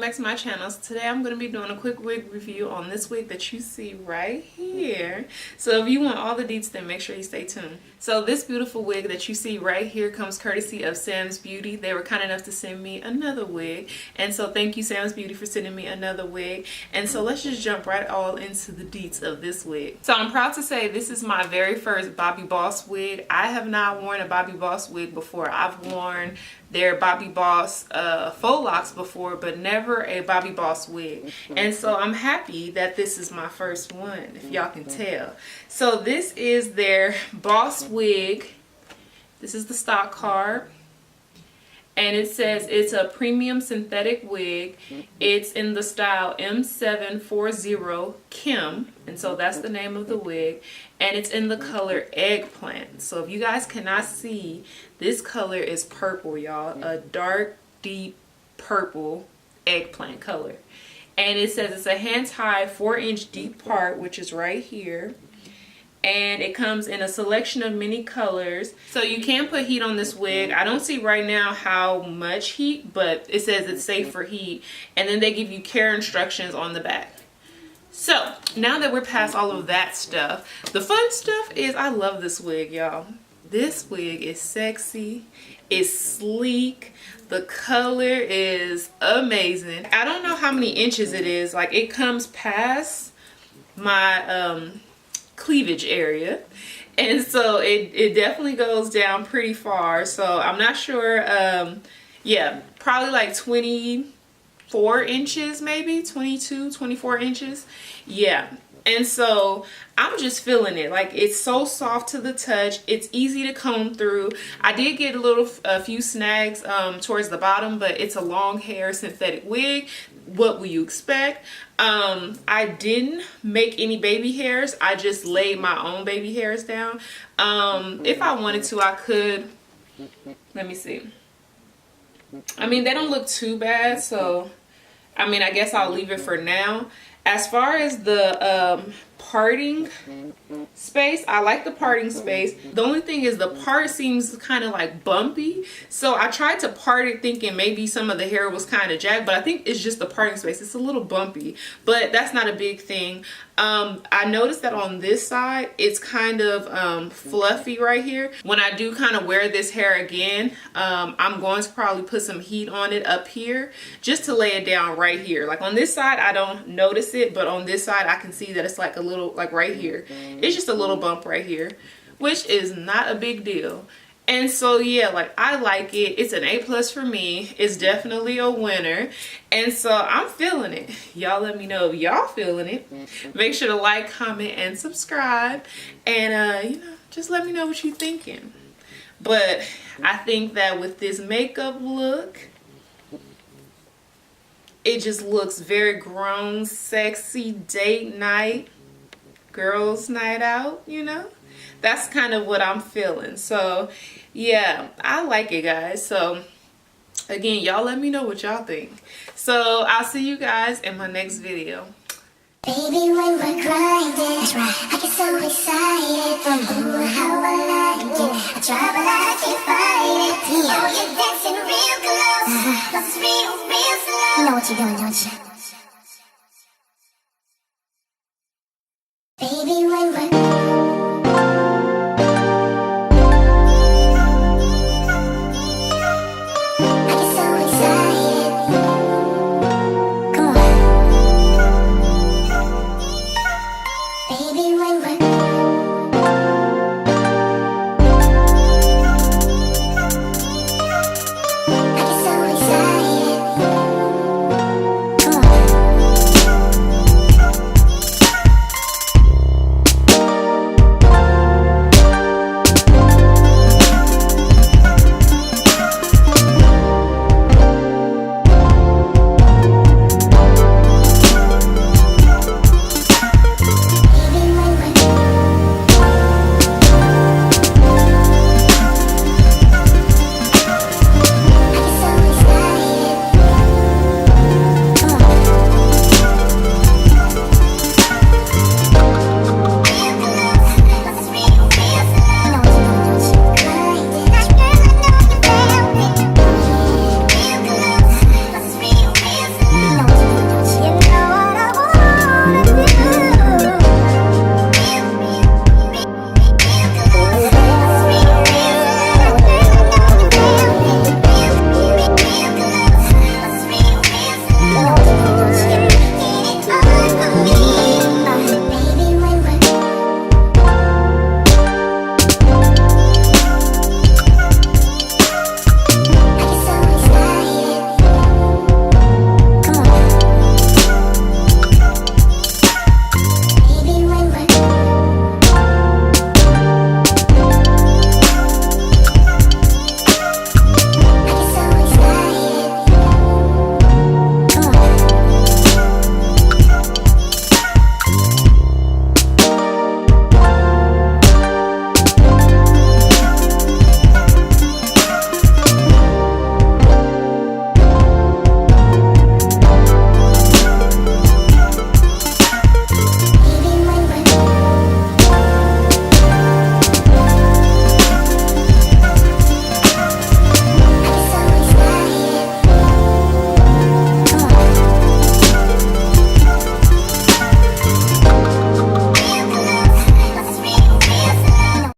back to my channel. So today I'm going to be doing a quick wig review on this wig that you see right here. So if you want all the deets, then make sure you stay tuned. So this beautiful wig that you see right here comes courtesy of SAMSBEAUTY. They were kind enough to send me another wig, and so thank you SAMSBEAUTY for sending me another wig. And so let's just jump right all into the deets of this wig. So I'm proud to say this is my very first Bobbi Boss wig. I have not worn a Bobbi Boss wig before. I've worn their Bobbi Boss faux locks before, but never a Bobbi Boss wig. And so I'm happy that this is my first one, if y'all can tell. So this is their Boss wig. This is the stock card. And it says it's a premium synthetic wig. It's in the style M740 Kim. And so that's the name of the wig. And it's in the color Eggplant. So if you guys cannot see, this color is purple, y'all. A dark, deep purple eggplant color. And it says it's a hand-tied 4-inch deep part, which is right here. And it comes in a selection of many colors. So you can put heat on this wig. I don't see right now how much heat, but it says it's safe for heat. And then they give you care instructions on the back. So now that we're past all of that stuff, the fun stuff is I love this wig, y'all. This wig is sexy, it's sleek, the color is amazing. I don't know how many inches it is. Like, it comes past my cleavage area, and so it definitely goes down pretty far. So I'm not sure. Yeah, probably like 24 inches, maybe 22, 24 inches. Yeah. And so I'm just feeling it. Like, it's so soft to the touch. It's easy to comb through. I did get a few snags towards the bottom, but it's a long hair synthetic wig. What will you expect? I didn't make any baby hairs. I just laid my own baby hairs down. If I wanted to, I could. Let me see. I mean, they don't look too bad, so I mean, I guess I'll leave it for now. As far as the parting space, I like the parting space. The only thing is the part seems kind of like bumpy. So I tried to part it thinking maybe some of the hair was kind of jagged, but I think it's just the parting space. It's a little bumpy, but that's not a big thing. I noticed that on this side, it's kind of fluffy right here. When I do kind of wear this hair again, I'm going to probably put some heat on it up here just to lay it down right here. Like on this side, I don't notice it, but on this side, I can see that it's like a little, like right here. It's just a little bump right here, which is not a big deal. And so yeah, like, I like it. It's an A+ for me. It's definitely a winner. And so I'm feeling it. Y'all let me know if y'all feeling it. Make sure to like, comment, and subscribe. And you know, just let me know what you're thinking. But I think that with this makeup look, it just looks very grown, sexy, date night, girls night out, you know? That's kind of what I'm feeling. So yeah, I like it, guys. So again, y'all let me know what y'all think. So I'll see you guys in my next video. Baby, when we're grinding, that's right, I get so excited. Ooh, how I like it. I try, but I can't fight it. Oh, you're dancing real close. Cause it's real, real slow. You know what you're doing, don't you?